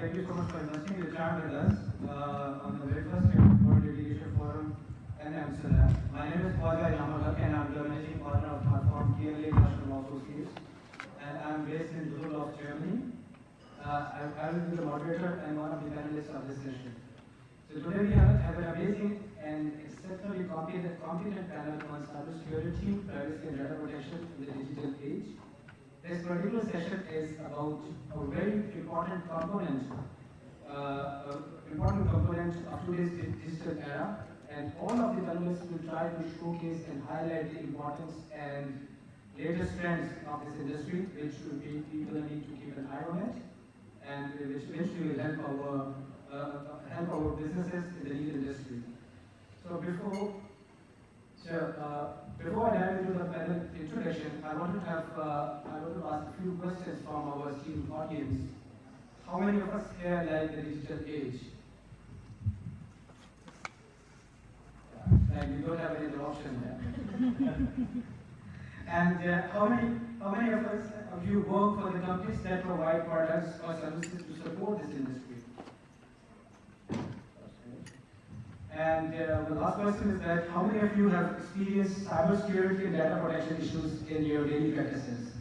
Thank you so much for investing your time with us on the very first World Litigation Forum in Amsterdam. My name is and I'm the managing partner of my firm KLA National Associates, and I'm based in Düsseldorf, Germany. I will be the moderator and one of the panelists of this session. So today we have an amazing and exceptionally competent panel on cybersecurity, privacy and data protection in the digital age. This particular session is about a very important component of today's digital era, and all of the panelists will try to showcase and highlight the importance and latest trends of this industry, which we will need to keep an eye on it, and which eventually will help our businesses in the legal industry. So before I dive into the panel introduction, I want to ask a few questions from our esteemed audience. How many of us here like the digital age? Like we don't have any other option there. And how many of you work for the companies that provide products or services to support this industry? And the last question is that how many of you have experienced cybersecurity and data protection issues in your daily practices?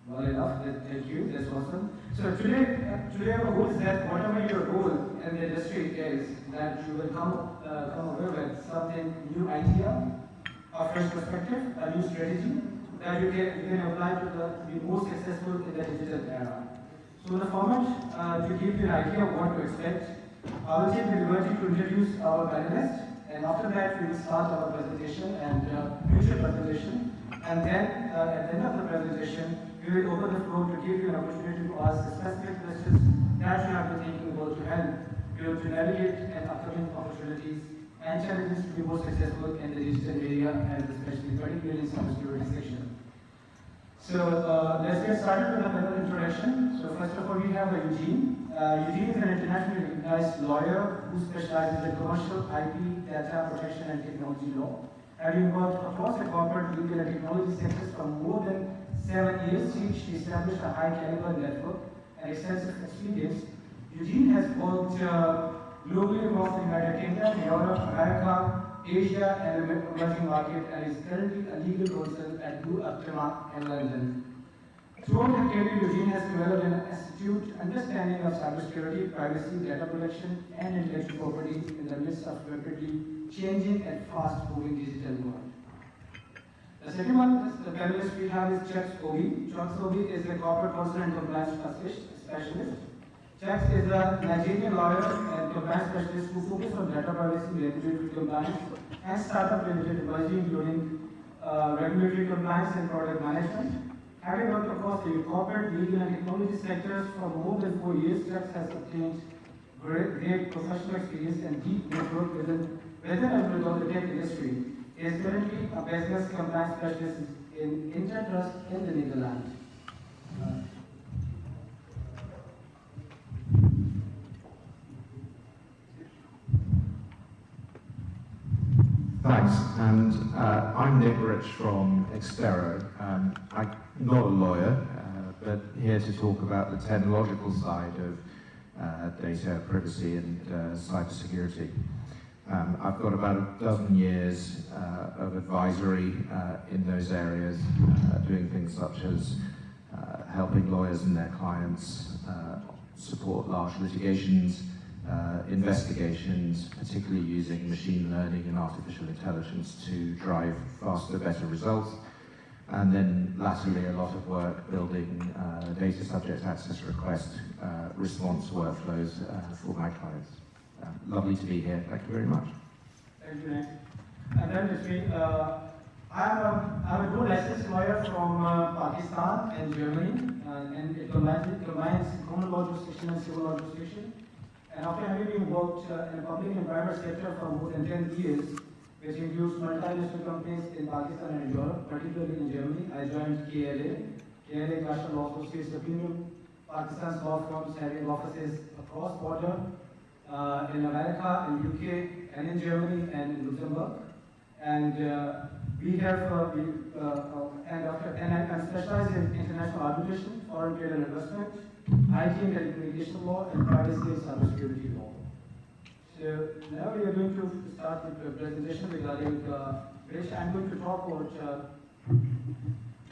Well enough, thank you, that's awesome. So today our goal is that whatever your role in the industry is, that you will come away with something new idea, a fresh perspective, a new strategy that you can apply to be more successful in the digital era. So the format, to give you an idea of what to expect, I will take the liberty to introduce our panelists, and after that we will start our presentation and future presentation, and then at the end of the presentation we will open the floor to give you an opportunity to ask specific questions that you have been thinking about to help you to navigate and upcoming opportunities and challenges to be more successful in the digital area, and especially particularly in cybersecurity section. So let's get started with a panel introduction. So first of all, we have Eugene. Eugene is an internationally recognized lawyer who specializes in commercial IP, data protection, and technology law. Having worked across the corporate, legal, and technology sectors for more than 7 years, she established a high-caliber network and extensive experience. Eugene has worked globally across the United Kingdom, Europe, America, Asia, and emerging market, and is currently a legal counsel at Amsterdam in London. Throughout her career, Eugene has developed an astute understanding of cybersecurity, privacy, data protection, and intellectual property in the midst of rapidly changing and fast-moving digital world. The second one, the panelist we have is Chuck Obi. Chuck Obi is a corporate counsel and compliance specialist. Chuck is a Nigerian lawyer and compliance specialist who focuses on data privacy, regulatory compliance, and startup-related advisory, including regulatory compliance and product management. Having worked across the corporate, legal, and technology sectors for more than 4 years, Chuck has obtained great professional experience and deep network within and without the tech industry. He is currently a business compliance specialist in antitrust in the Netherlands. Thanks, and I'm Nick Rich from Amsterdam. I'm not a lawyer, but here to talk about the technological side of data privacy and cybersecurity. I've got about a dozen years of advisory in those areas, doing things such as helping lawyers and their clients support large litigations, investigations, particularly using machine learning and artificial intelligence to drive faster, better results. And then latterly, a lot of work building data subject access request response workflows for my clients. Lovely to be here. Thank you very much. Thank you, Nick. And then with me, I'm a dual licensed lawyer from Pakistan and Germany, and it combines common law jurisdiction and civil law jurisdiction. And after having worked in the public and private sector for more than 10 years, which includes multinational companies in Pakistan and Europe, particularly in Germany, I joined KLA. KLA National Law Associates, the premium Pakistan's law firms having offices across border in America, in UK, and in Germany, and in Luxembourg. And we have, I'm specialized in international arbitration, foreign trade and investment, IT and telecommunication law, and privacy and cybersecurity law. So now we are going to start with the presentation regarding which I'm going to talk about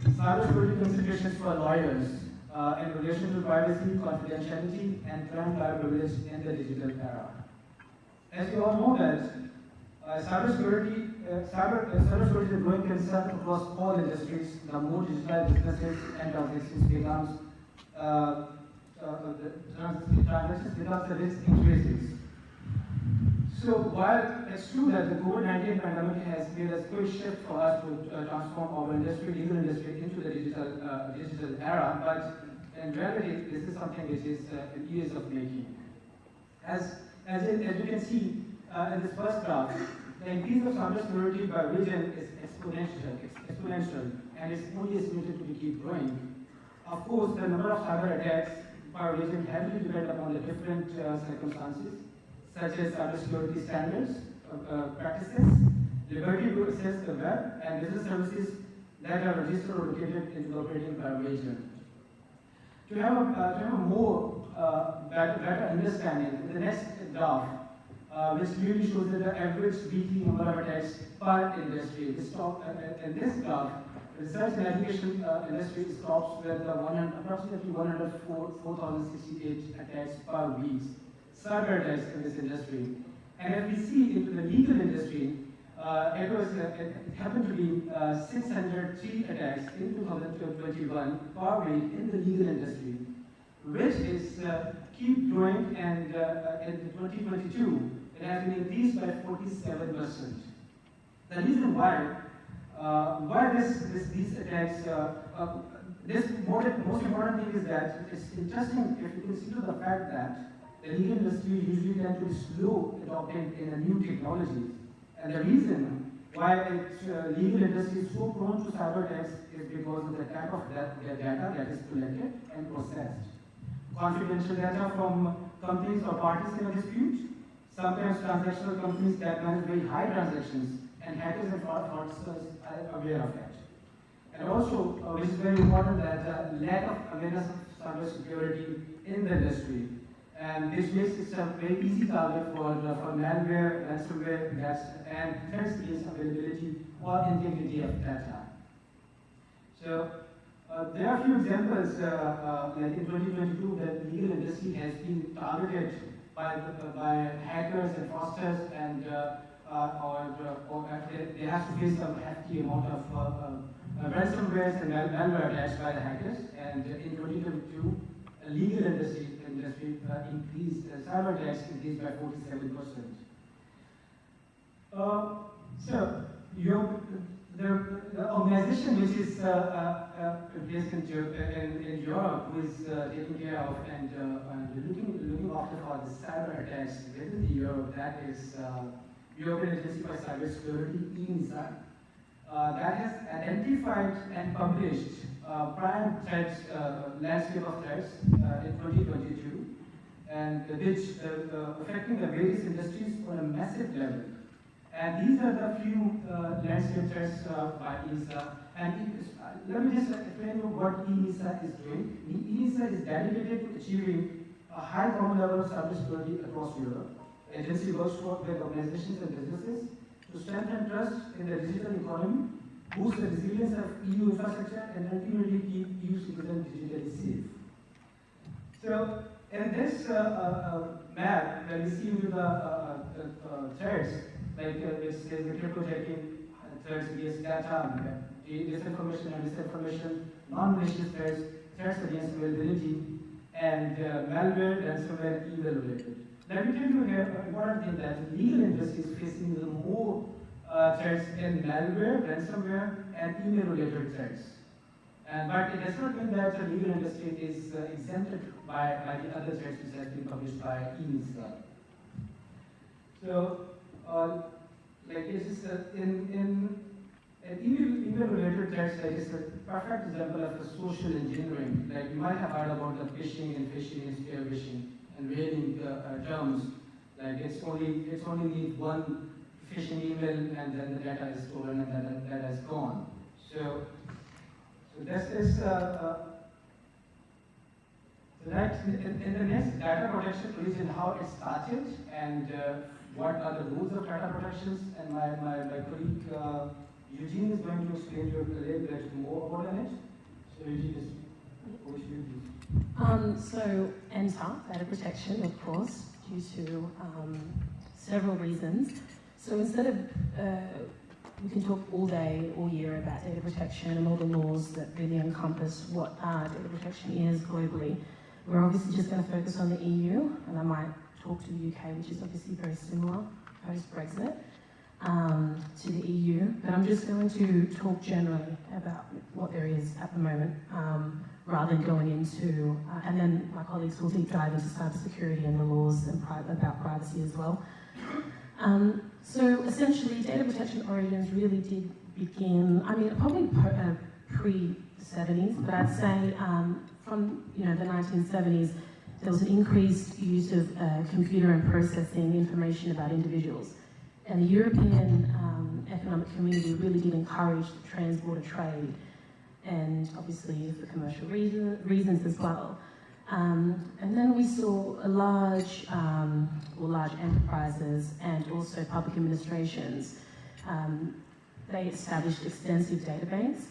cybersecurity considerations for lawyers in relation to privacy, confidentiality, and client privilege in the digital era. As you all know that cybersecurity is a growing concern across all industries. The more digitalized businesses and transactions becomes the risk increases. So while it's true that the COVID-19 pandemic has made a quick shift for us to transform our industry, legal industry, into the digital era, but in reality, this is something which is in years of making. As you can see in this first graph, the increase of cybersecurity by region is exponential, and it's only estimated to keep growing. Of course, the number of cyber attacks by region heavily depend upon the different circumstances, such as cybersecurity standards, practices, liberty to access the web, and business services that are registered or located in the operating region. To have a more better understanding, the next graph, which clearly shows that the average weekly number of attacks per industry. In this graph, research and education industry stops with approximately 104,068 attacks per week. Cyber attacks in this industry. And if we see into the legal industry, it happened to be 603 attacks in 2021 per week in the legal industry, which is keep growing, and in 2022 it has been increased by 47%. The reason why these attacks, most important thing is that it's interesting if you consider the fact that the legal industry usually tend to be slow adopting in a new technology. And the reason why legal industry is so prone to cyber attacks is because of the type of their data that is collected and processed. Confidential data from companies or parties in a dispute, sometimes transactional companies that manage very high transactions, and hackers and fraudsters are aware of that. And also, which is very important, that lack of awareness of cybersecurity in the industry. And this makes it a very easy target for malware, ransomware, and threats against availability or integrity of data. So there are a few examples, like in 2022, that the legal industry has been targeted by hackers and fraudsters, and they have to face some hefty amount of ransomware and malware attacks by the hackers. And in 2022, legal industry increased, cyber attacks increased by 47%. So, the organization which is based in Europe, who is taking care of and looking after for the cyber attacks within Europe, that is European Agency for Cybersecurity, ENISA, that has identified and published prime threats, landscape of threats in 2022, and which affecting the various industries on a massive level. And these are the few landscape threats by ENISA. And let me just explain you what ENISA is doing. ENISA is dedicated to achieving a high common level of cybersecurity across Europe. The agency works with organizations and businesses to strengthen trust in the digital economy, boost the resilience of EU infrastructure, and ultimately keep EU citizens digitally safe. So, in this map, where we see the threats, like which says the cryptojacking threats against data, disinformation and misinformation, non-malicious threats, threats against availability, and malware, ransomware, email related. Let me tell you here an important thing, that the legal industry is facing the more threats in malware, ransomware, and email-related threats. But it does not mean that the legal industry is exempted by the other threats which have been published by ENISA. So, like this is in email-related threats, that is a perfect example of the social engineering. Like you might have heard about the phishing and spear phishing, and whaling terms. Like it's only need one phishing email, and then the data is stolen and then the data is gone. So this is So that in the next data protection region, how it started and what are the rules of data protections, and my colleague Eugene is going to explain to you a little bit more about it. So Eugene is over to you, please. So enter data protection, of course, due to several reasons. So instead of, we can talk all day, all year about data protection and all the laws that really encompass what data protection is globally. We're obviously just going to focus on the EU, and I might talk to the UK, which is obviously very similar post-Brexit to the EU. But I'm just going to talk generally about what there is at the moment, rather than going into, and then my colleagues will deep dive into cybersecurity and the laws and about privacy as well. So essentially, data protection origins really did begin, I mean, probably pre-70s, but I'd say from the 1970s, there was an increased use of computer and processing information about individuals. And the European Economic Community really did encourage the trans-border trade, and obviously for commercial reasons as well. And then we saw a large enterprises and also public administrations. They established extensive databanks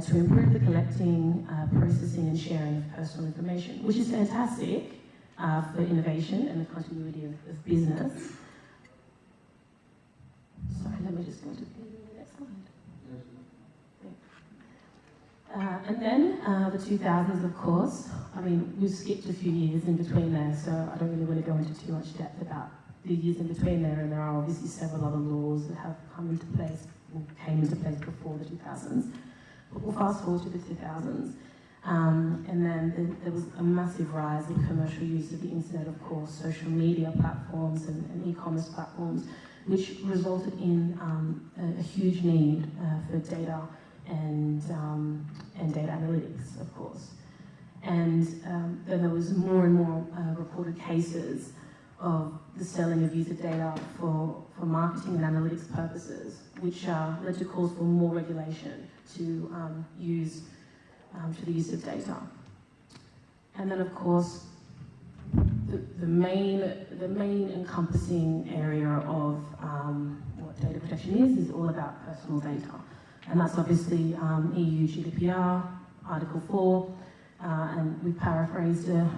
to improve the collecting, processing and sharing of personal information, which is fantastic for innovation and the continuity of business. Sorry, let me just go to the next slide. And then the 2000s, of course. I mean, we've skipped a few years in between there, so I don't really want to go into too much depth about the years in between there, and there are obviously several other laws that have come into place, or came into place before the 2000s. But we'll fast forward to the 2000s. And then there was a massive rise in commercial use of the internet, of course, social media platforms and e-commerce platforms, which resulted in a huge need for data and data analytics, of course. And then there was more and more reported cases of the selling of user data for marketing and analytics purposes, which led to calls for more regulation to the use of data. And then, of course, the main encompassing area of what data protection is all about personal data. And that's obviously EU GDPR, Article 4, and we paraphrased a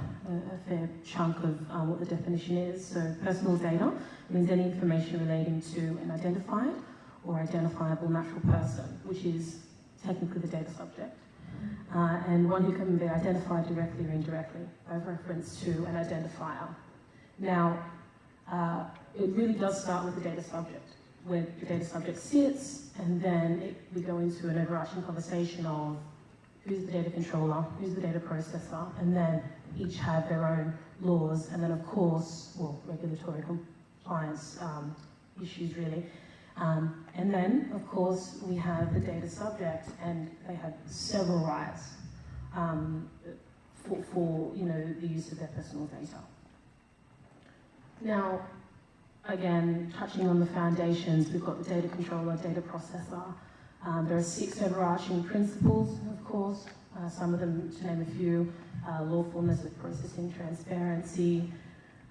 fair chunk of what the definition is. So personal data means any information relating to an identified or identifiable natural person, which is technically the data subject, and one who can be identified directly or indirectly by reference to an identifier. Now, it really does start with the data subject, where the data subject sits, and then we go into an overarching conversation of who's the data controller, who's the data processor, and then each have their own laws, and then of course, regulatory compliance issues really. And then, of course, we have the data subject, and they have several rights for the use of their personal data. Now, again, touching on the foundations, we've got the data controller, data processor. There are 6 overarching principles, of course, some of them, to name a few: lawfulness of processing, transparency,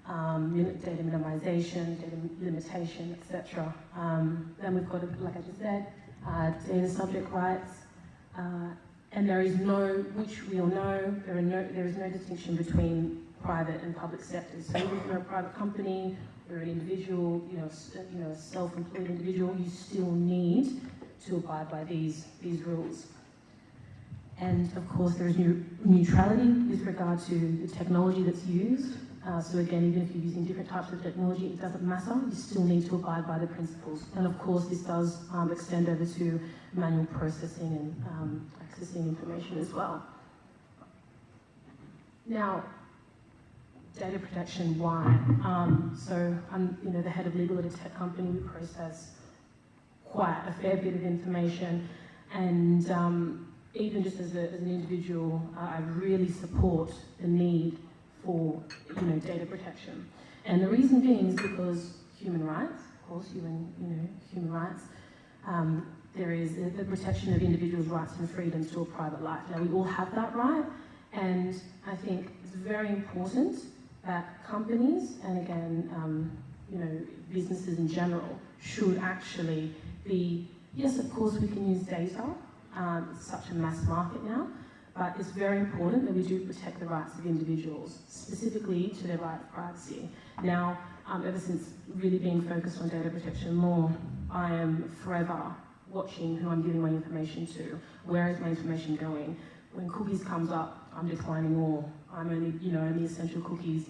data minimization, data limitation, etc. Then we've got, like I just said, data subject rights, and there is no, which we all know, there is no distinction between private and public sectors. So even if you're a private company or an individual, a self-employed individual, you still need to abide by these rules. And of course, there is neutrality with regard to the technology that's used. So again, even if you're using different types of technology, it doesn't matter. You still need to abide by the principles. And of course, this does extend over to manual processing and accessing information as well. Now, data protection, why? So I'm the head of legal at a tech company. We process quite a fair bit of information, and even just as an individual, I really support the need for data protection. And the reason being is because human rights, of course, human rights, there is the protection of individuals' rights and freedom to a private life. Now, we all have that right, And I think it's very important that companies, and again, businesses in general, should actually be, yes, of course we can use data, it's such a mass market now, but it's very important that we do protect the rights of individuals, specifically to their right of privacy. Now, ever since really being focused on data protection law, I am forever watching who I'm giving my information to, where is my information going. When cookies comes up, I'm declining all. I'm only essential cookies.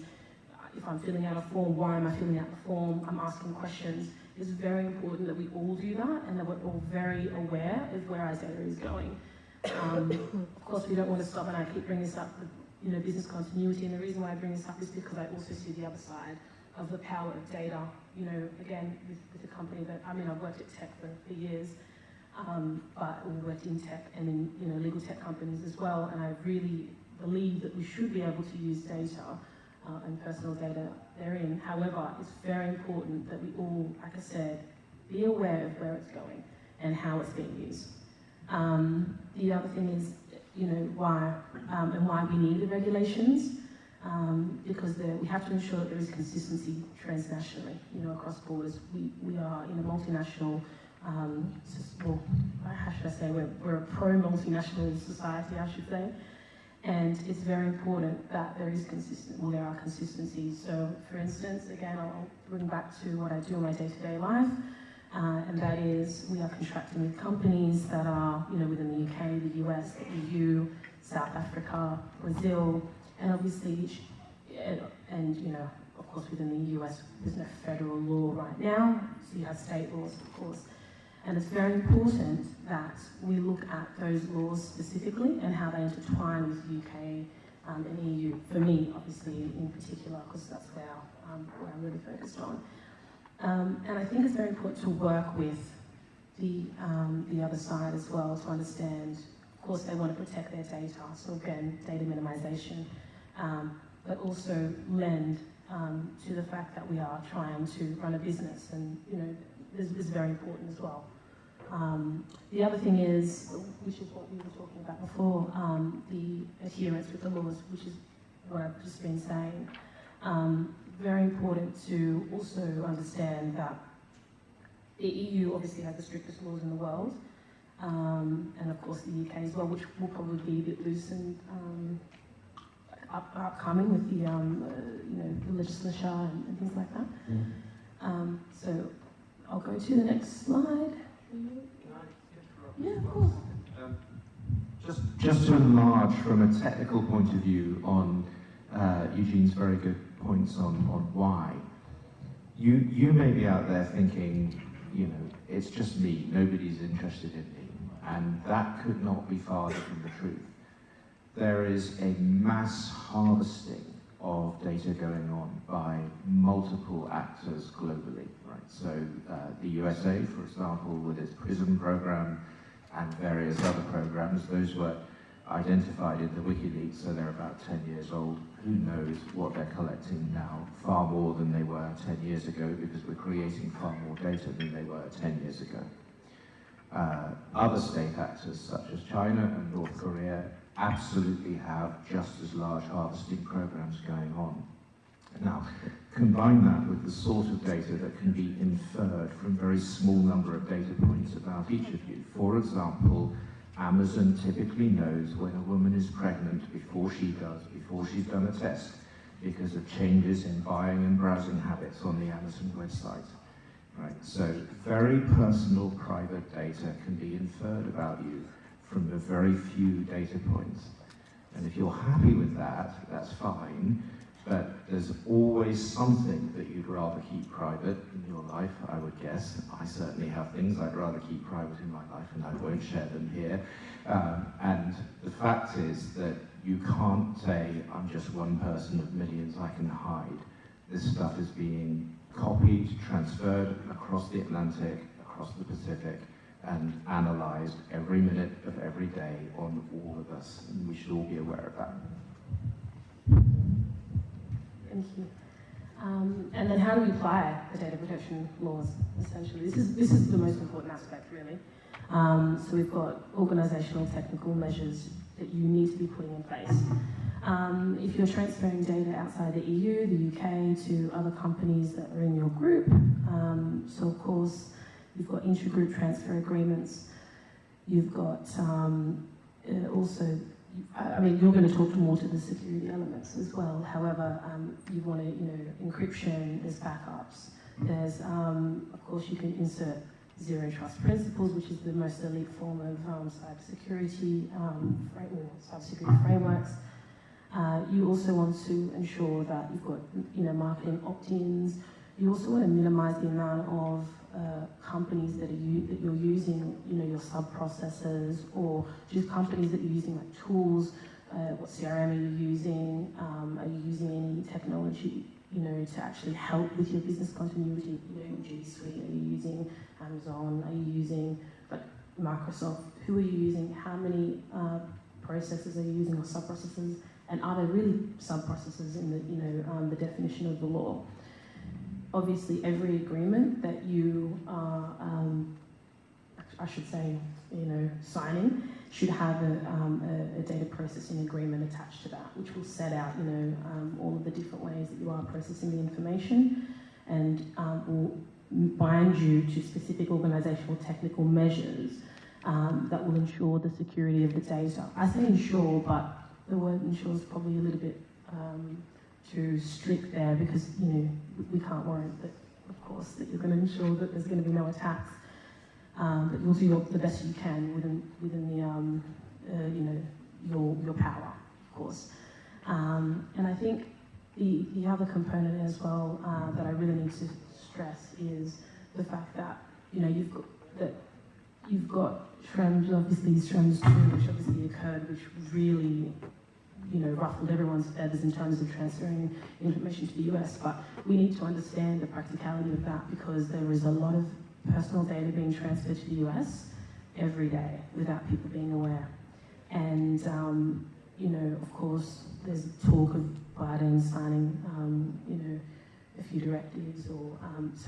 If I'm filling out a form, why am I filling out the form? I'm asking questions. It's very important that we all do that and that we're all very aware of where our data is going. Of course, we don't want to stop, and I keep bringing this up, business continuity, and the reason why I bring this up is because I also see the other side of the power of data. Again, with a company that, I've worked at tech for years, but we worked in tech and in legal tech companies as well, and I really believe that we should be able to use data and personal data therein. However, it's very important that we all, like I said, be aware of where it's going and how it's being used. The other thing is, why we need the regulations, because we have to ensure that there is consistency transnationally, across borders. We are in a multinational, how should I say, we're a pro-multinational society, I should say. And it's very important that there are consistencies. So, for instance, again, I'll bring back to what I do in my day-to-day life, and that is we are contracting with companies that are, within the UK, the US, the EU, South Africa, Brazil, and obviously, of course, within the US, there's no federal law right now, so you have state laws, of course. And it's very important that we look at those laws specifically and how they intertwine with the UK and EU. For me, obviously, in particular, because that's where I'm really focused on. And I think it's very important to work with the other side as well to understand. Of course, they want to protect their data, so again, data minimization, but also lend to the fact that we are trying to run a business, and this is very important as well. The other thing is, which is what we were talking about before, the adherence with the laws, which is what I've just been saying. Very important to also understand that the EU obviously has the strictest laws in the world, and of course the UK as well, which will probably be a bit loosened upcoming with the legislature and things like that. Mm. So I'll go to the next slide. Yeah, of course. Just to enlarge from a technical point of view on Eugene's very good points on why. You may be out there thinking, it's just me, nobody's interested in me, and that could not be farther from the truth. There is a mass harvesting of data going on by multiple actors globally, right? So the USA, for example, with its PRISM program and various other programs, those were identified in the WikiLeaks, so they're about 10 years old. Who knows what they're collecting now? Far more than they were 10 years ago, because we're creating far more data than they were 10 years ago. Other state actors, such as China and North Korea, absolutely have just as large harvesting programs going on. Now, combine that with the sort of data that can be inferred from a very small number of data points about each of you. For example, Amazon typically knows when a woman is pregnant before she's done a test, because of changes in buying and browsing habits on the Amazon website. Right? So very personal, private data can be inferred about you from a very few data points. And if you're happy with that, that's fine, but there's always something that you'd rather keep private in your life, I would guess. I certainly have things I'd rather keep private in my life, and I won't share them here. And the fact is that you can't say, I'm just one person of millions I can hide. This stuff is being copied, transferred across the Atlantic, across the Pacific, and analysed every minute of every day on all of us, and we should all be aware of that. Thank you. And then how do we apply the data protection laws, essentially? This is the most important aspect, really. So we've got organisational technical measures that you need to be putting in place. If you're transferring data outside the EU, the UK, to other companies that are in your group, so of course you've got intra-group transfer agreements. You've got also, I mean, you're going to talk more to the security elements as well. However, you want to, encryption, there's backups. There's, of course, you can insert zero trust principles, which is the most elite form of cybersecurity frameworks. You also want to ensure that you've got, marketing opt-ins. You also want to minimize the amount of companies that you're using, your sub-processors, or just companies that you're using like tools. What CRM are you using? Are you using any technology, to actually help with your business continuity? G Suite, are you using Amazon? Are you using Microsoft? Who are you using? How many processors are you using, or sub-processors? And are there really sub-processors in the, the definition of the law? Obviously, every agreement that you are, I should say, signing, should have a data processing agreement attached to that, which will set out, all of the different ways that you are processing the information, and will bind you to specific organisational technical measures that will ensure the security of the data. I say ensure, but the word ensure is probably a little bit too strict there, because we can't warrant that, of course, that you're going to ensure that there's going to be no attacks, but you'll do the best you can within the your power, of course. And I think the other component as well that I really need to stress is the fact that you've got Schrems, obviously Schrems 2, which obviously occurred, which really ruffled everyone's feathers in terms of transferring information to the US, but we need to understand the practicality of that, because there is a lot of personal data being transferred to the US every day without people being aware. And, of course, there's talk of Biden signing, a few directives, or,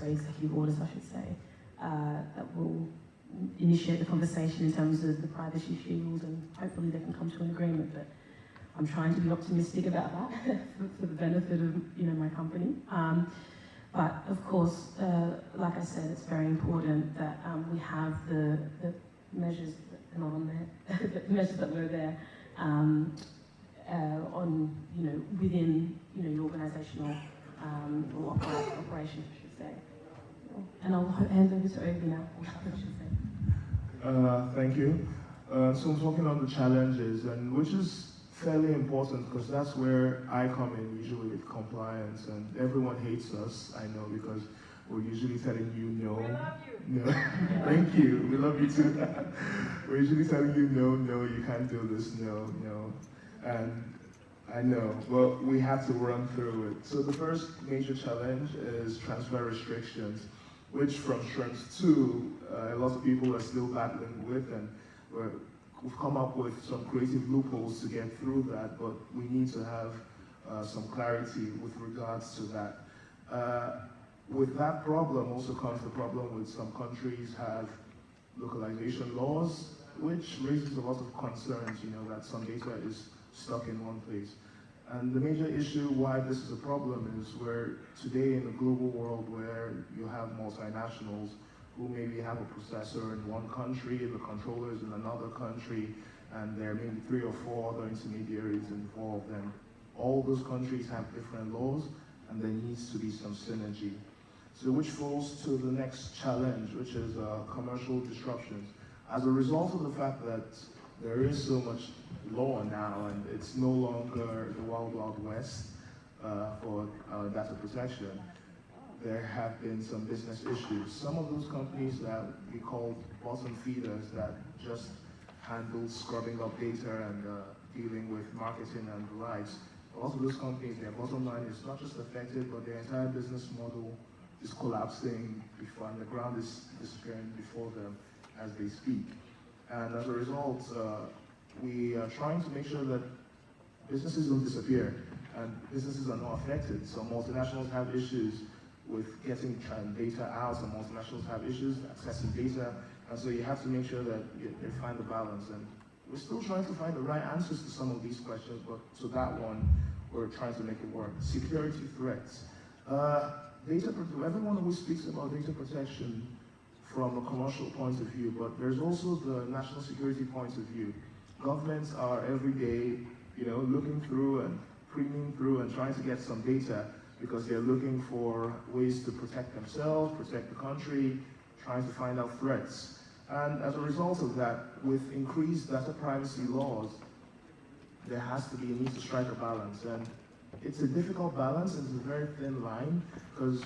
executive orders, I should say, that will initiate the conversation in terms of the privacy shield, and hopefully they can come to an agreement. But I'm trying to be optimistic about that for the benefit of my company. But of course, like I said, it's very important that we have the measures that are not on there, the measures that were there on within your organisational operation, I should say. And I'll hand over to Obi now. I should say. Thank you. So I'm talking on the challenges, and which is fairly important, because that's where I come in usually with compliance, and everyone hates us, I know, because we're usually telling you no. We love you. No. Thank you. We love you too. We're usually telling you no, you can't do this, no. And I know, but we have to run through it. So the first major challenge is transfer restrictions, which from Schrems 2, a lot of people are still battling with, and we've come up with some creative loopholes to get through that, but we need to have some clarity with regards to that. With that problem also comes the problem with some countries have localization laws, which raises a lot of concerns, that some data is stuck in one place. And the major issue why this is a problem is we're today in a global world where you have multinationals who maybe have a processor in one country, the controller is in another country, and there are maybe 3 or 4 other intermediaries involved. And all those countries have different laws, and there needs to be some synergy. So which falls to the next challenge, which is commercial disruptions. As a result of the fact that there is so much law now, and it's no longer the wild, wild west for data protection, there have been some business issues. Some of those companies that we call bottom feeders that just handle scrubbing up data and dealing with marketing and the likes, a lot of those companies, their bottom line is not just affected, but their entire business model is collapsing before, and the ground is disappearing before them as they speak. And as a result, we are trying to make sure that businesses don't disappear and businesses are not affected. So multinationals have issues with getting data out, and multinationals have issues accessing data, and so you have to make sure that they find the balance. And we're still trying to find the right answers to some of these questions, but to that one, we're trying to make it work. Security threats. Everyone always speaks about data protection from a commercial point of view, but there's also the national security point of view. Governments are every day, looking through and preening through and trying to get some data because they're looking for ways to protect themselves, protect the country, trying to find out threats. And as a result of that, with increased data privacy laws, there has to be a need to strike a balance. And it's a difficult balance, and it's a very thin line, because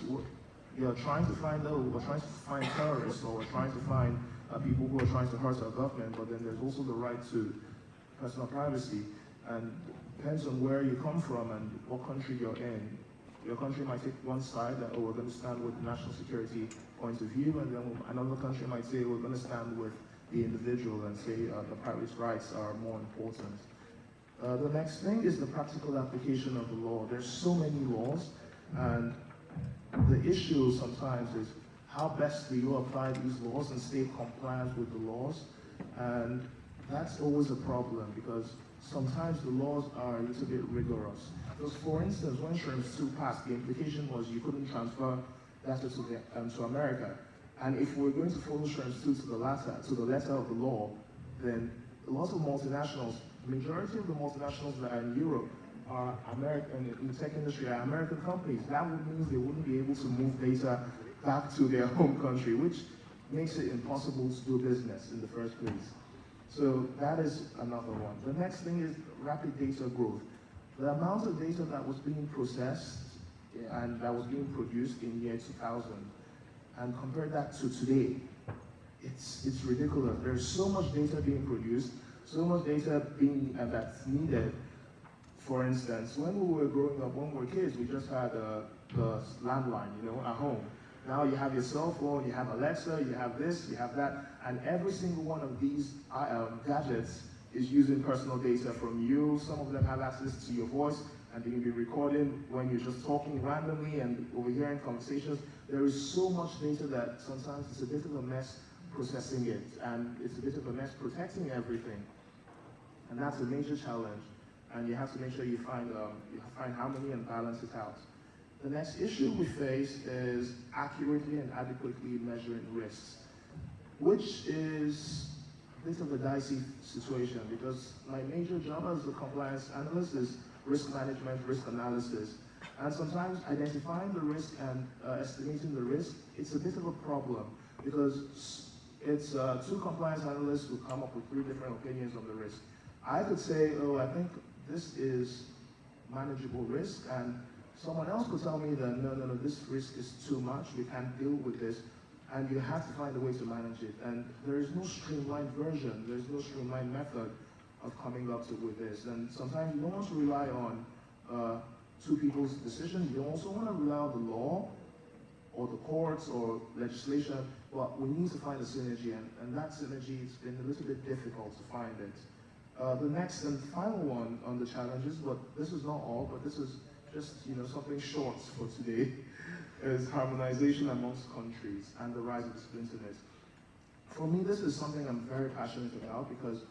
we're trying to find terrorists, or we're trying to find people who are trying to hurt our government, but then there's also the right to personal privacy. And it depends on where you come from and what country you're in. Your country might take one side that, we're going to stand with the national security point of view, and then another country might say, we're going to stand with the individual and say the private rights are more important. The next thing is the practical application of the law. There's so many laws, and the issue sometimes is how best do you apply these laws and stay compliant with the laws? And that's always a problem, because sometimes the laws are a little bit rigorous. Because for instance, when Schrems 2 passed, the implication was you couldn't transfer data to America. And if we're going to follow Schrems 2 to the letter of the law, then a lot of multinationals, the majority of the multinationals that are in Europe are American, in the tech industry, are American companies. That would mean they wouldn't be able to move data back to their home country, which makes it impossible to do business in the first place. So that is another one. The next thing is rapid data growth. The amount of data that was being processed and that was being produced in year 2000, and compare that to today, it's ridiculous. There's so much data being produced, so much data that's needed. For instance, when we were growing up, when we were kids, we just had the landline, at home. Now you have your cell phone, you have Alexa, you have this, you have that, and every single one of these gadgets is using personal data from you. Some of them have access to your voice, and they can be recording when you're just talking randomly and overhearing conversations. There is so much data that sometimes it's a bit of a mess processing it, and it's a bit of a mess protecting everything. And that's a major challenge, and you have to make sure you find harmony and balance it out. The next issue we face is accurately and adequately measuring risks, which is a bit of a dicey situation, because my major job as a compliance analyst is risk management, risk analysis. And sometimes identifying the risk and estimating the risk, it's a bit of a problem, because it's two compliance analysts who come up with 3 different opinions on the risk. I could say, I think this is manageable risk, and someone else could tell me that, no, this risk is too much, we can't deal with this, and you have to find a way to manage it. And there is no streamlined version, there's no streamlined method of coming up with this. And sometimes you don't want to rely on 2 people's decisions, you also want to rely on the law, or the courts, or legislation, but we need to find a synergy, and that synergy, it's been a little bit difficult to find it. The next and final one on the challenges, but this is not all, but this is just something short for today, is harmonization amongst countries and the rise of the splinterness. For me, this is something I'm very passionate about, because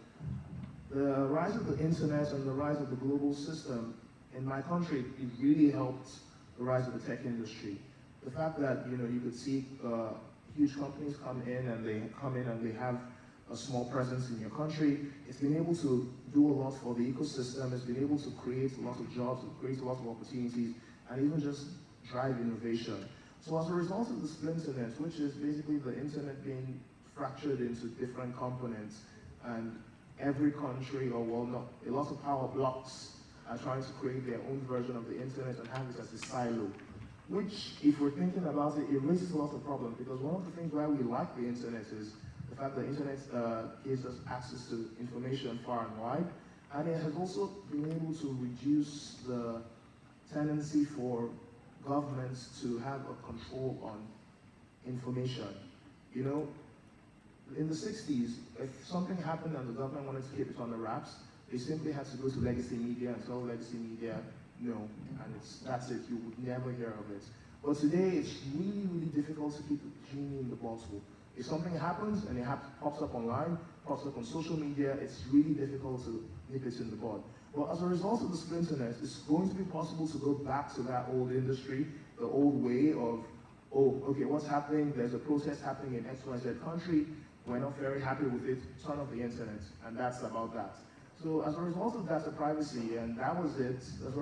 the rise of the internet and the rise of the global system in my country, it really helped the rise of the tech industry. The fact that you could see huge companies come in and they have a small presence in your country. It's been able to do a lot for the ecosystem. It's been able to create a lot of jobs, create a lot of opportunities, and even just drive innovation. So as a result of the splinterness, which is basically the internet being fractured into different components, and every country, a lot of power blocks are trying to create their own version of the internet and have it as a silo. Which, if we're thinking about it, it raises a lot of problems, because one of the things why we like the internet is the fact that the internet gives us access to information far and wide, and it has also been able to reduce the tendency for governments to have a control on information. In the 60s, if something happened and the government wanted to keep it on the wraps, they simply had to go to legacy media and tell legacy media, no, and that's it, you would never hear of it. But today, it's really, really difficult to keep the genie in the bottle. If something happens and it pops up online, pops up on social media, it's really difficult to nip it in the bud. But as a result of the Splinternet, it's going to be possible to go back to that old industry, the old way of, oh, okay, what's happening? There's a protest happening in XYZ country. We're not very happy with it. Turn off the internet, and that's about that. So as a result of data privacy, and that was it, as a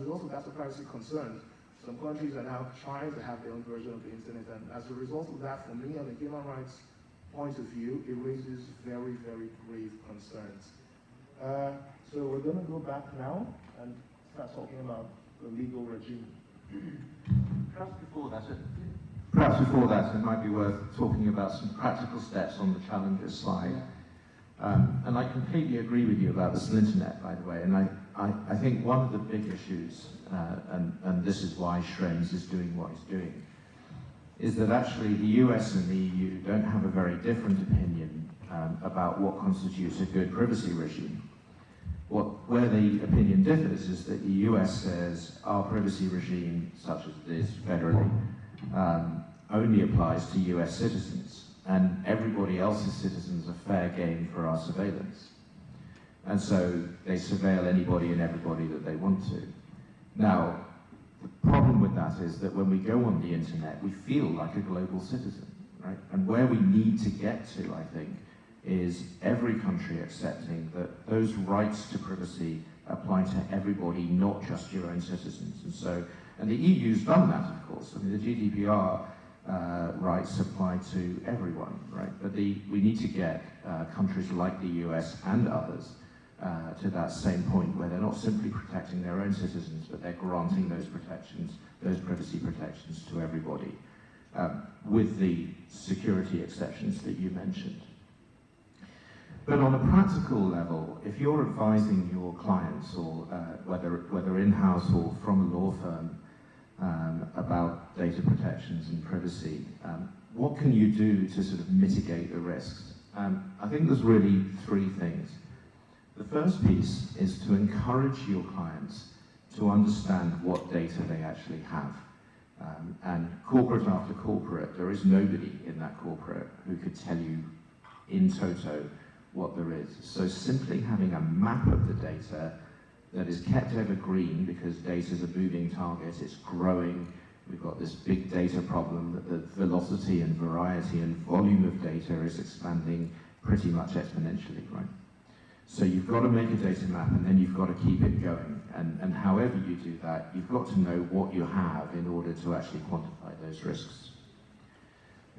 result of data privacy concerns, some countries are now trying to have their own version of the internet, and as a result of that, for me, on a human rights point of view, it raises very, very grave concerns. So we're going to go back now and start talking about the legal regime. Perhaps before that, it might be worth talking about some practical steps on the challenges side. And I completely agree with you about the Splinternet, by the way, and I think one of the big issues, and this is why Schrems is doing what he's doing, is that actually the US and the EU don't have a very different opinion about what constitutes a good privacy regime. Where the opinion differs is that the US says our privacy regime, such as it is federally, only applies to US citizens, and everybody else's citizens are fair game for our surveillance. And so they surveil anybody and everybody that they want to. Now, the problem with that is that when we go on the internet, we feel like a global citizen, right? And where we need to get to, I think, is every country accepting that those rights to privacy apply to everybody, not just your own citizens. And the EU's done that, of course. I mean, the GDPR rights apply to everyone, right? But we need to get countries like the US and others to that same point where they're not simply protecting their own citizens, but they're granting those protections, those privacy protections to everybody, with the security exceptions that you mentioned. But on a practical level, if you're advising your clients, or whether in-house or from a law firm, about data protections and privacy, what can you do to sort of mitigate the risks? I think there's really three things. The first piece is to encourage your clients to understand what data they actually have. And corporate after corporate, there is nobody in that corporate who could tell you in toto what there is. So simply having a map of the data that is kept evergreen, because data is a moving target, it's growing. We've got this big data problem that the velocity and variety and volume of data is expanding pretty much exponentially, right? So you've got to make a data map, and then you've got to keep it going. And however you do that, you've got to know what you have in order to actually quantify those risks.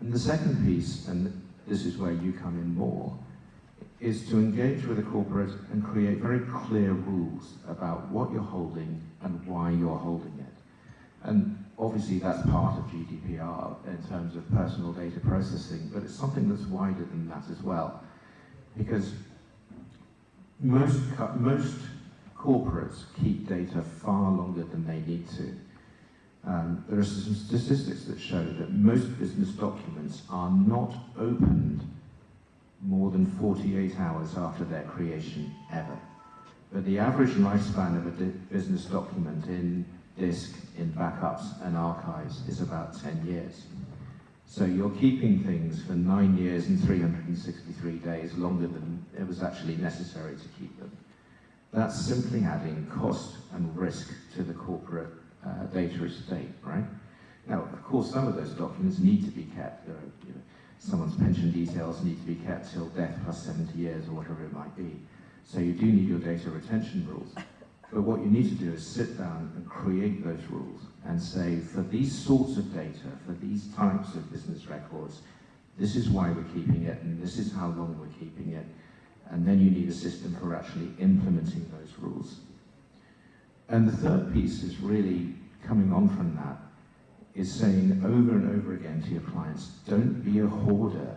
And the second piece, and this is where you come in more, is to engage with a corporate and create very clear rules about what you're holding and why you're holding it. And obviously that's part of GDPR in terms of personal data processing, but it's something that's wider than that as well. Because most corporates keep data far longer than they need to. There are some statistics that show that most business documents are not opened more than 48 hours after their creation, ever. But the average lifespan of a business document in disk, in backups and archives is about 10 years. So you're keeping things for 9 years and 363 days longer than it was actually necessary to keep them. That's simply adding cost and risk to the corporate data estate, right? Now, of course, some of those documents need to be kept. Someone's pension details need to be kept till death plus 70 years or whatever it might be. So you do need your data retention rules. But what you need to do is sit down and create those rules and say, for these sorts of data, for these types of business records, this is why we're keeping it, and this is how long we're keeping it. And then you need a system for actually implementing those rules. And the third piece is really coming on from that, is saying over and over again to your clients, don't be a hoarder.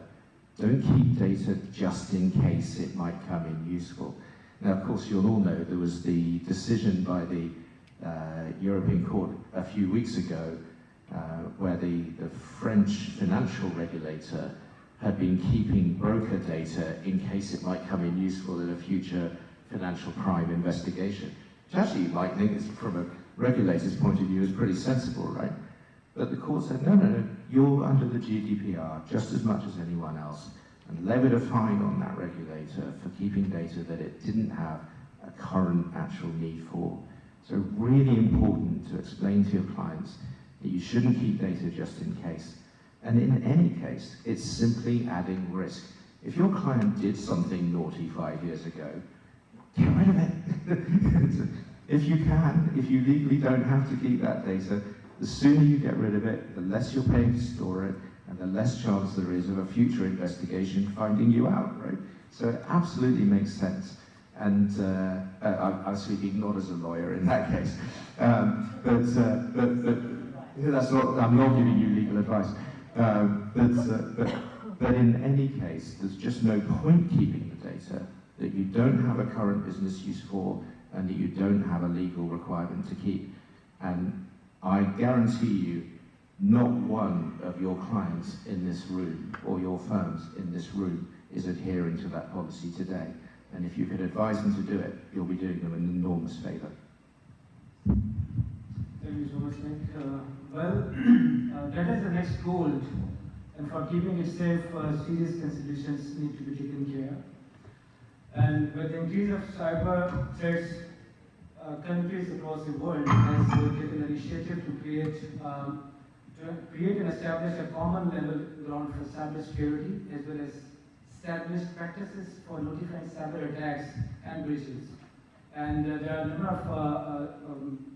Don't keep data just in case it might come in useful. Now, of course, you'll all know there was the decision by the European Court a few weeks ago where the French financial regulator had been keeping broker data in case it might come in useful in a future financial crime investigation. Which actually you might think, from a regulator's point of view, is pretty sensible, right? But the court said, no, no, no, you're under the GDPR just as much as anyone else, and levied a fine on that regulator for keeping data that it didn't have a current actual need for. So really important to explain to your clients that you shouldn't keep data just in case. And in any case, it's simply adding risk. If your client did something naughty 5 years ago, get rid of it. If you can, if you legally don't have to keep that data, the sooner you get rid of it, the less you're paying to store it, and the less chance there is of a future investigation finding you out, right? So it absolutely makes sense. And I'm speaking not as a lawyer in that case, but that's not, I'm not giving you legal advice. But in any case, there's just no point keeping the data that you don't have a current business use for and that you don't have a legal requirement to keep. And I guarantee you, not one of your clients in this room or your firms in this room is adhering to that policy today. And if you could advise them to do it, you'll be doing them an enormous favour. Thank you so much, Nick. That is the next goal, and for keeping it safe, serious considerations need to be taken care. And with the increase of cyber threats, countries across the world has taken an initiative to create and establish a common level ground for cyber security, as well as establish practices for notifying cyber attacks and breaches. And there are a number of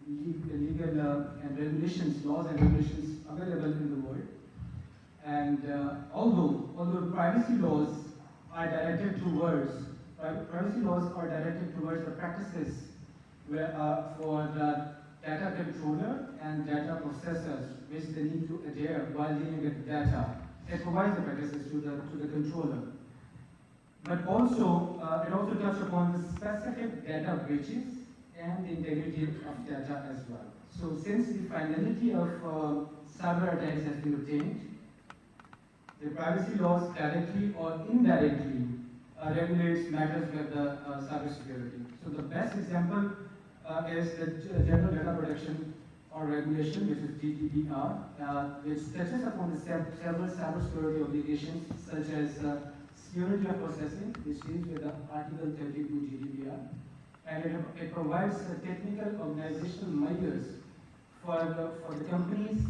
legal and regulations, laws and regulations available in the world. And although privacy laws are directed towards the practices where, for the data controller and data processors, which they need to adhere while dealing with data. It provides the practices to the controller. But also, it also touches upon the specific data breaches and the integrity of data as well. So since the finality of cyber attacks has been obtained, the privacy laws directly or indirectly regulates matters with the cybersecurity. So the best example is the General Data Protection or Regulation, which is GDPR, which touches upon the several cybersecurity obligations, such as security of processing, which deals with the Article 32 GDPR, and it provides technical organizational measures for the companies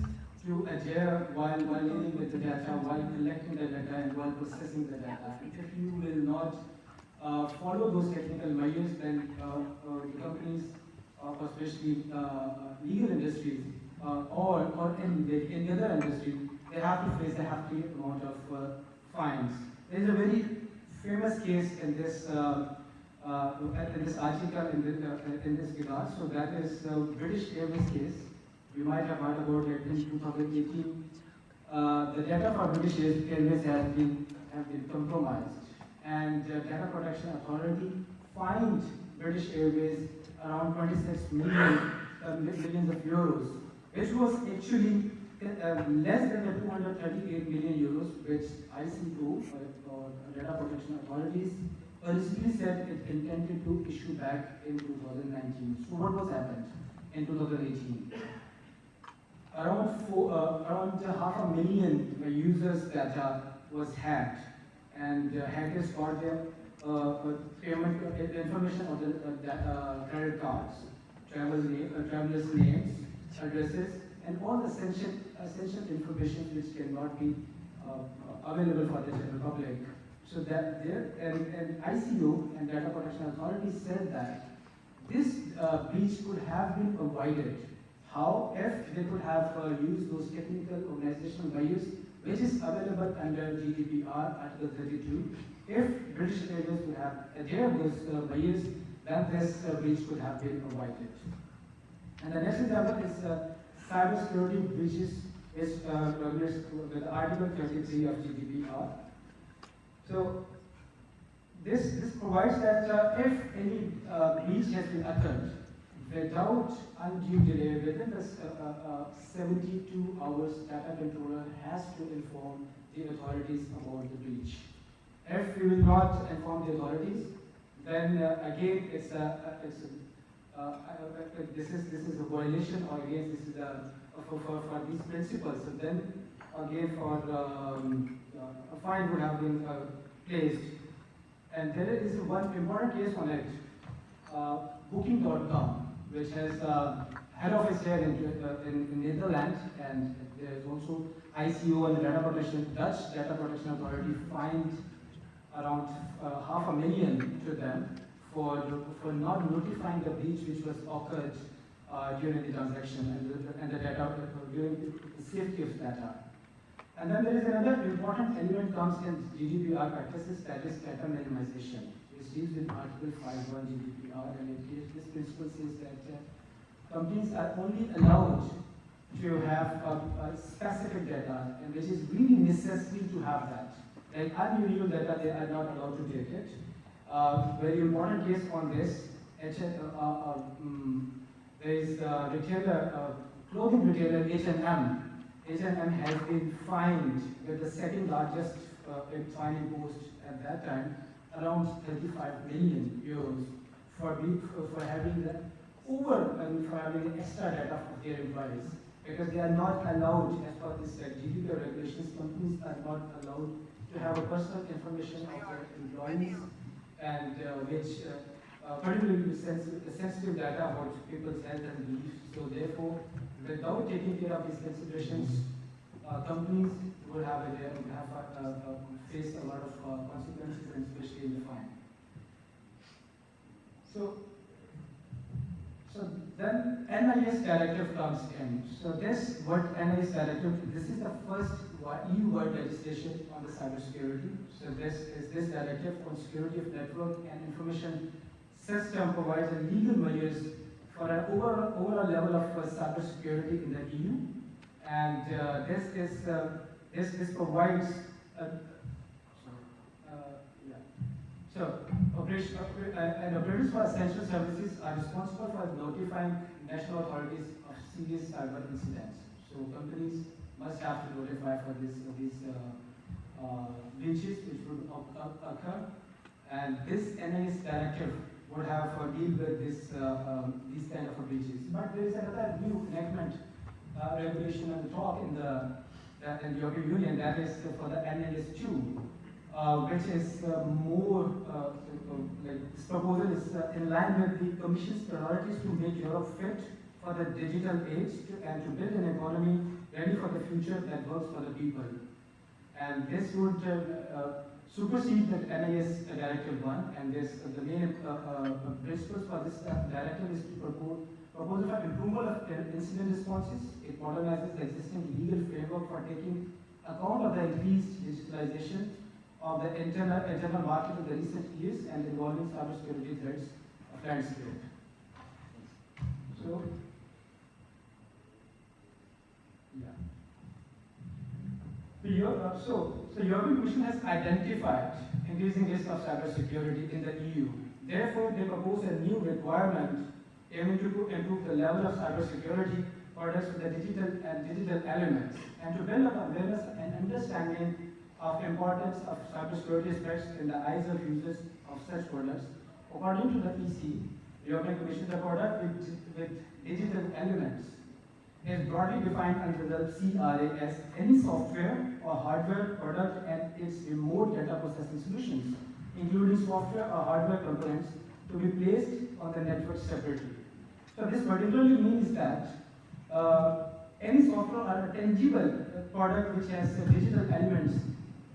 to adhere while dealing with the data, while collecting the data, and while processing the data. If you will not follow those technical measures, then the companies, especially legal industries or any other industry, they have to face a hefty amount of fines. There is a very famous case in this article in this regard. So that is the British Airways case. You might have heard about it in 2018. The data for British Airways have been compromised, and the Data Protection Authority fined British Airways around 26 millions of euros, which was actually less than the 238 million euros which ICO or Data Protection Authorities originally said it intended to issue back in 2019. So what was happened in 2018? Around 500,000 users' data was hacked, and hackers got their payment information of the credit cards, travelers' names, addresses, and all the essential information which cannot be available for the general public. So that there, and ICO and Data Protection Authority said that this breach could have been avoided. How? If they could have used those technical organizational measures, which is available under GDPR Article 32. If British Airways would have adhered those measures, then this breach could have been avoided. And the next example is cybersecurity breaches, which regulates with Article 33 of GDPR. So this provides that if any breach has been occurred, without undue delay, within the 72 hours, data controller has to inform the authorities about the breach. If we will not inform the authorities, then again this is a violation, or again this is a for these principles. So then again a fine would have been placed. And there is one important case on it, Booking.com, which has head office here in Netherlands, and there is also ICO and the Dutch Data Protection Authority fined around $500,000 to them for not notifying the breach which was occurred during the transaction and the data during the safety of data. And then there is another important element comes in GDPR practices, that is data minimization, which deals with Article 5.1 GDPR, and this principle says that companies are only allowed to have a specific data, and which is really necessary to have that. Like unusual data, they are not allowed to take it. Very important case on this. There is retailer, clothing retailer H&M. H&M has been fined with the second largest fine imposed at that time, around 35 million euros for having the for having the extra data of their employees, because they are not allowed, as per this GDPR regulations, companies are not allowed to have a personal information of their employees, and which particularly sensitive data about people's health and beliefs. So therefore, without taking care of these considerations, companies would have faced a lot of consequences, and especially in the fine. So then NIS directive comes in. So this word NIS directive, this is the first EU word legislation on the cybersecurity. So this directive on security of network and information system provides a legal measures for an overall level of cybersecurity in the EU. And this provides operators for essential services are responsible for notifying national authorities of serious cyber incidents. So companies must have to notify for these breaches which would occur, and this NIS directive would have deal with these kind of breaches. But there is another new enactment regulation on the top in the European Union, that is for the NIS 2, which is more this proposal is in line with the Commission's priorities to make Europe fit for the digital age and to build an economy ready for the future that works for the people. And this would supersede the NIS Directive 1, and the main principles for this directive is to propose for improvement of incident responses. It modernizes the existing legal framework for taking account of the increased digitalization of the internal market in the recent years and involving cybersecurity threats of landscape. So, yeah. The European Commission has identified increasing risk of cybersecurity in the EU. Therefore, they propose a new requirement aiming to improve the level of cybersecurity products with the digital elements, and to build up awareness and understanding of importance of cybersecurity threats in the eyes of users of such products. According to the EC, European Commission, the product with digital elements is broadly defined under the CRA as any software or hardware product and its remote data processing solutions, including software or hardware components to be placed on the network separately. So this particularly means that any software or a tangible product which has digital elements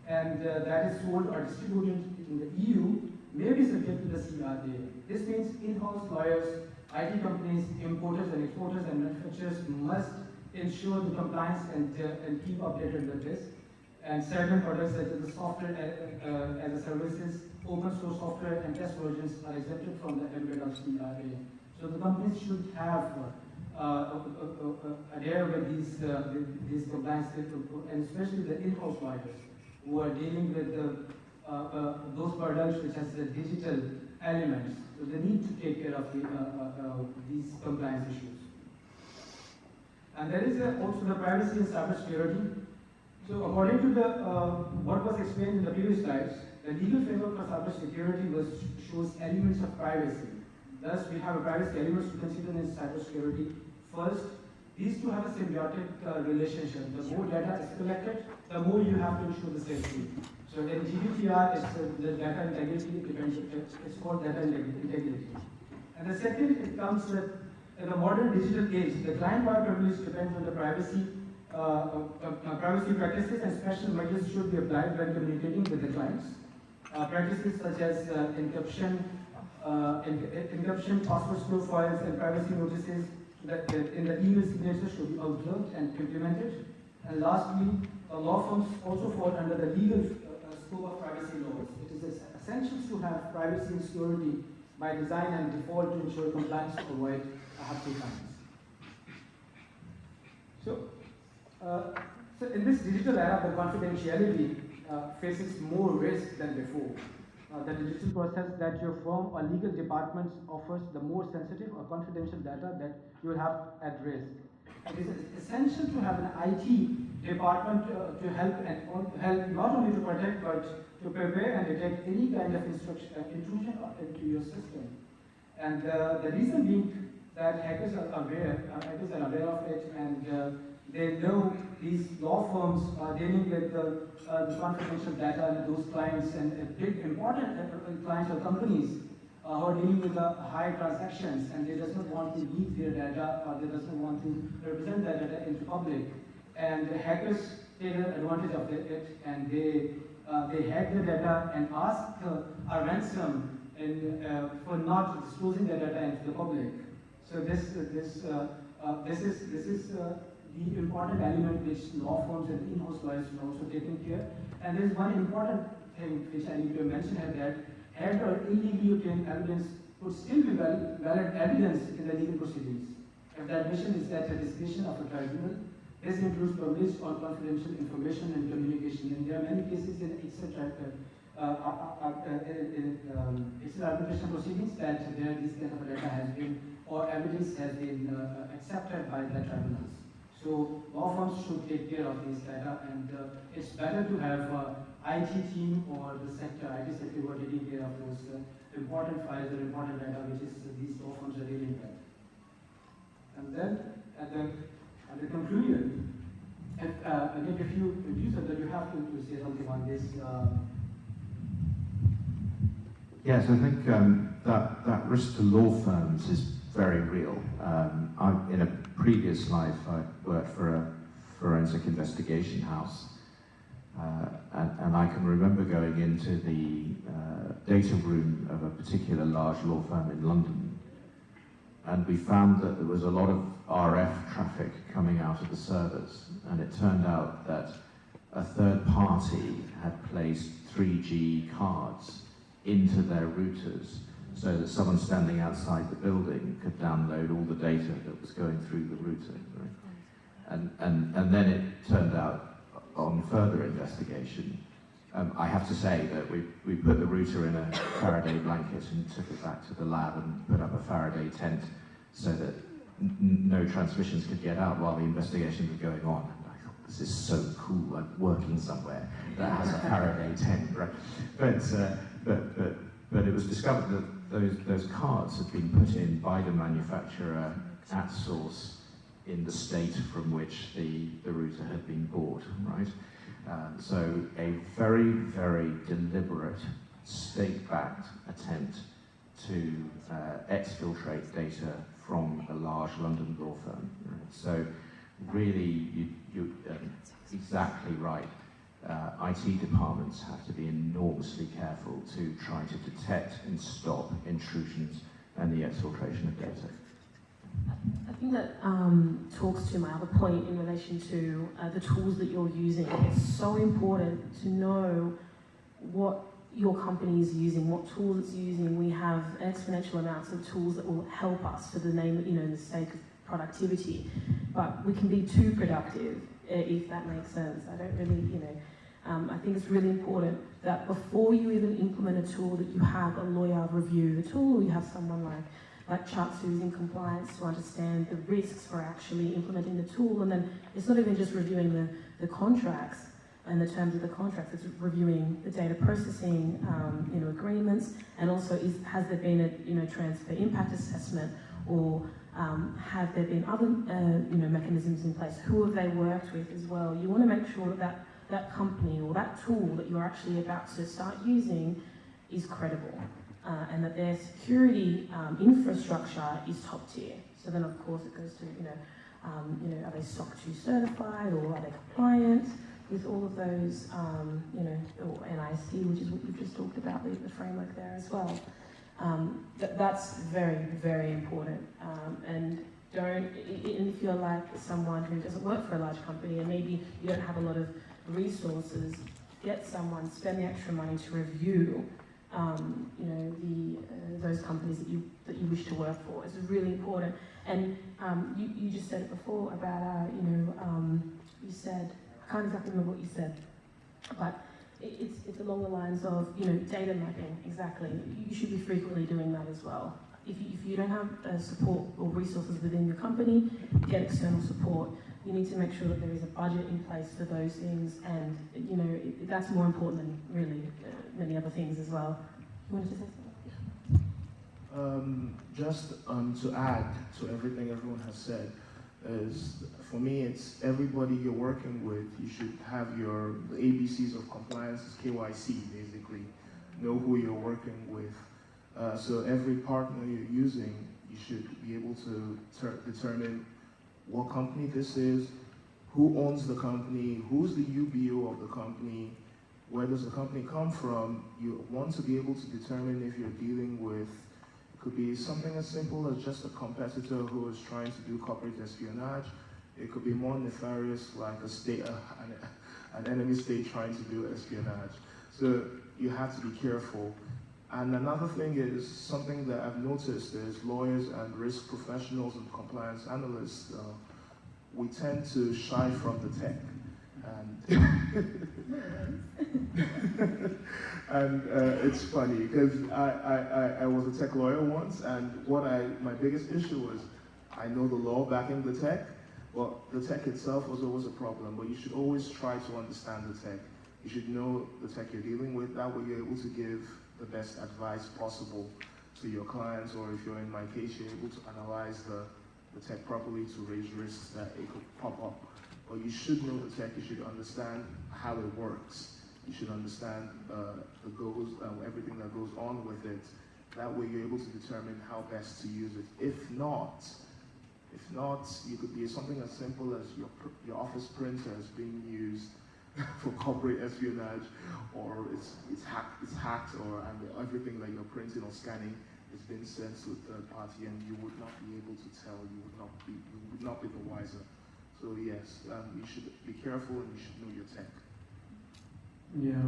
and that is sold or distributed in the EU may be subject to the CRA. This means in-house lawyers, IT companies, importers and exporters and manufacturers must ensure the compliance and keep updated with this. And certain products such as the software as a services, open source software and test versions are exempted from the ambit of CRA. So the companies should have adhere with these compliance, and especially the in-house lawyers who are dealing with those products which has the digital elements. So they need to take care of these compliance issues. And there is also the privacy and cybersecurity. So according to the what was explained in the previous slides, the legal framework for cybersecurity shows elements of privacy. Thus, we have a privacy elements to consider in cybersecurity. First, these two have a symbiotic relationship. The more data is collected, the more you have to ensure the safety. So in GDPR, the data integrity depends. It's called data integrity. And the second, it comes with in the modern digital age. The client-wide privilege depends on the privacy practices, and special measures should be applied when communicating with the clients. Practices such as encryption, password store files, and privacy notices that in the email signature should be observed and implemented. And lastly, law firms also fall under the legal scope of privacy laws. It is essential to have privacy and security by design and default to ensure compliance to avoid hefty fines. So in this digital era, the confidentiality faces more risk than before. The digital process that your firm or legal department offers, the more sensitive or confidential data that you will have at risk. It is essential to have an IT department to help not only to protect but to prepare and detect any kind of intrusion into your system. And the reason being that hackers are aware of it, and they know these law firms are dealing with the confidential data and those clients and big important clients or companies who are dealing with high transactions, and they does not want to leak their data, or they does not want to represent their data into public. And the hackers take advantage of it, and they hack the data and ask a ransom for not disclosing the data into the public. So this is the important element which law firms and in-house lawyers are also taking care. And there is one important thing which I need to mention here, that hacked or illegally obtained evidence would still be valid evidence in the legal proceedings if the admission is at the discretion of a tribunal. This includes published or confidential information and communication. And there are many cases in arbitration proceedings that this kind of data has been, or evidence has been accepted by the tribunals. So law firms should take care of these data, and it's better to have IT team or the IT sector who are taking care of those important files or important data which is these law firms are dealing with. And then at the conclusion, again, if you said that you have to say something on this. Yes, I think that risk to law firms is very real. In a previous life, I worked for a forensic investigation house, and I can remember going into the data room of a particular large law firm in London, and we found that there was a lot of RF traffic coming out of the servers, and it turned out that a third party had placed 3G cards into their routers so that someone standing outside the building could download all the data that was going through the router. Right? And then it turned out on further investigation, I have to say that we put the router in a Faraday blanket and took it back to the lab and put up a Faraday tent so that no transmissions could get out while the investigation was going on. And I thought, this is so cool, I'm working somewhere that has a Faraday tent, right? But it was discovered that those cards had been put in by the manufacturer at source in the state from which the router had been bought, right? So a very, very deliberate, state-backed attempt to exfiltrate data from a large London law firm. Right? So really, you're exactly right. IT departments have to be enormously careful to try to detect and stop intrusions and the exfiltration of data. I think that talks to my other point in relation to the tools that you're using. It's so important to know what your company is using, what tools it's using. We have exponential amounts of tools that will help us for the sake of productivity, but we can be too productive, if that makes sense. I don't really, I think it's really important that before you even implement a tool, that you have a lawyer review the tool, you have someone like Chuck's who's in compliance to understand the risks for actually implementing the tool. And then it's not even just reviewing the contracts and the terms of the contracts, it's reviewing the data processing, agreements, and also has there been a transfer impact assessment or Have there been other mechanisms in place? Who have they worked with as well? You want to make sure that that company or that tool that you're actually about to start using is credible, and that their security infrastructure is top tier. So then, of course, it goes to are they SOC 2 certified, or are they compliant with all of those, or NIC, which is what you've just talked about, the framework there as well. That's very, very important. And if you're like someone who doesn't work for a large company and maybe you don't have a lot of resources, get someone, spend the extra money to review, those companies that you wish to work for. It's really important. And you just said it before about, you said, I can't exactly remember what you said, but it's along the lines of, data mapping, exactly. You should be frequently doing that as well. If you don't have support or resources within your company, get external support. You need to make sure that there is a budget in place for those things, and that's more important than really many other things as well. You wanted to say something? Just to add to everything everyone has said, is for me, it's everybody you're working with. You should have the ABCs of compliance, is KYC basically. Know who you're working with. So every partner you're using, you should be able to determine what company this is, who owns the company, who's the UBO of the company, where does the company come from. You want to be able to determine if you're dealing with, it could be something as simple as just a competitor who is trying to do corporate espionage. It could be more nefarious, like an enemy state trying to do espionage. So you have to be careful. And another thing is, something that I've noticed is lawyers and risk professionals and compliance analysts, we tend to shy from the tech. And it's funny, because I was a tech lawyer once, and my biggest issue was, I know the law backing the tech. Well, the tech itself was always a problem, but you should always try to understand the tech. You should know the tech you're dealing with. That way you're able to give the best advice possible to your clients, or if you're in my case, you're able to analyze the tech properly to raise risks that it could pop up. But you should know the tech, you should understand how it works. You should understand everything that goes on with it. That way you're able to determine how best to use it. If not, you could be something as simple as your office printer is being used for corporate espionage, or it's hacked, and everything that you're printing or scanning is being sent to a third party, and you would not be able to tell. You would not be the wiser. So yes, you should be careful, and you should know your tech. Yeah,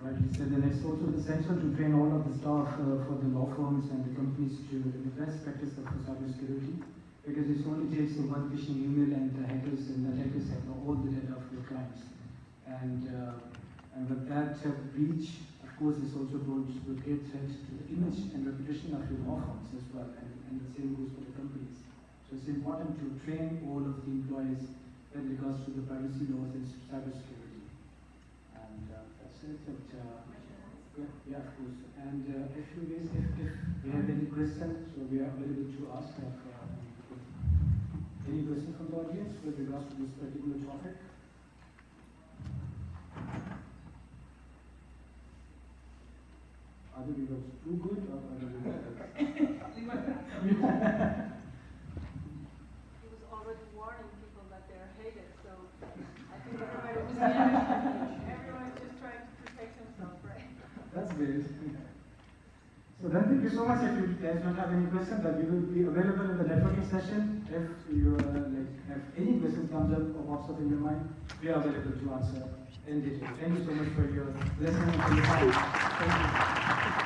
right. You said, and it's also essential to train all of the staff for the law firms and the companies to the best practice of cybersecurity, because it only takes one phishing email and the hackers have all the data of your clients. And with that breach, of course, is also going to be a great threat to the image and reputation of your law firms as well, and the same goes for the companies. So it's important to train all of the employees with regards to the privacy laws and cybersecurity. And that's it. Yeah, of course. And if we have any questions, so we are available to ask. Any questions from the audience with regards to this particular topic? Either we were too good or either we were He was already warning people that they're hated, so I think everyone is just trying to protect himself, right? That's great. So then thank you so much. If you guys don't have any questions, that we will be available in the networking session. If you have any questions comes up or pops up in your mind, we are available to answer in detail. Thank you so much for your listening and for your time. Thank you.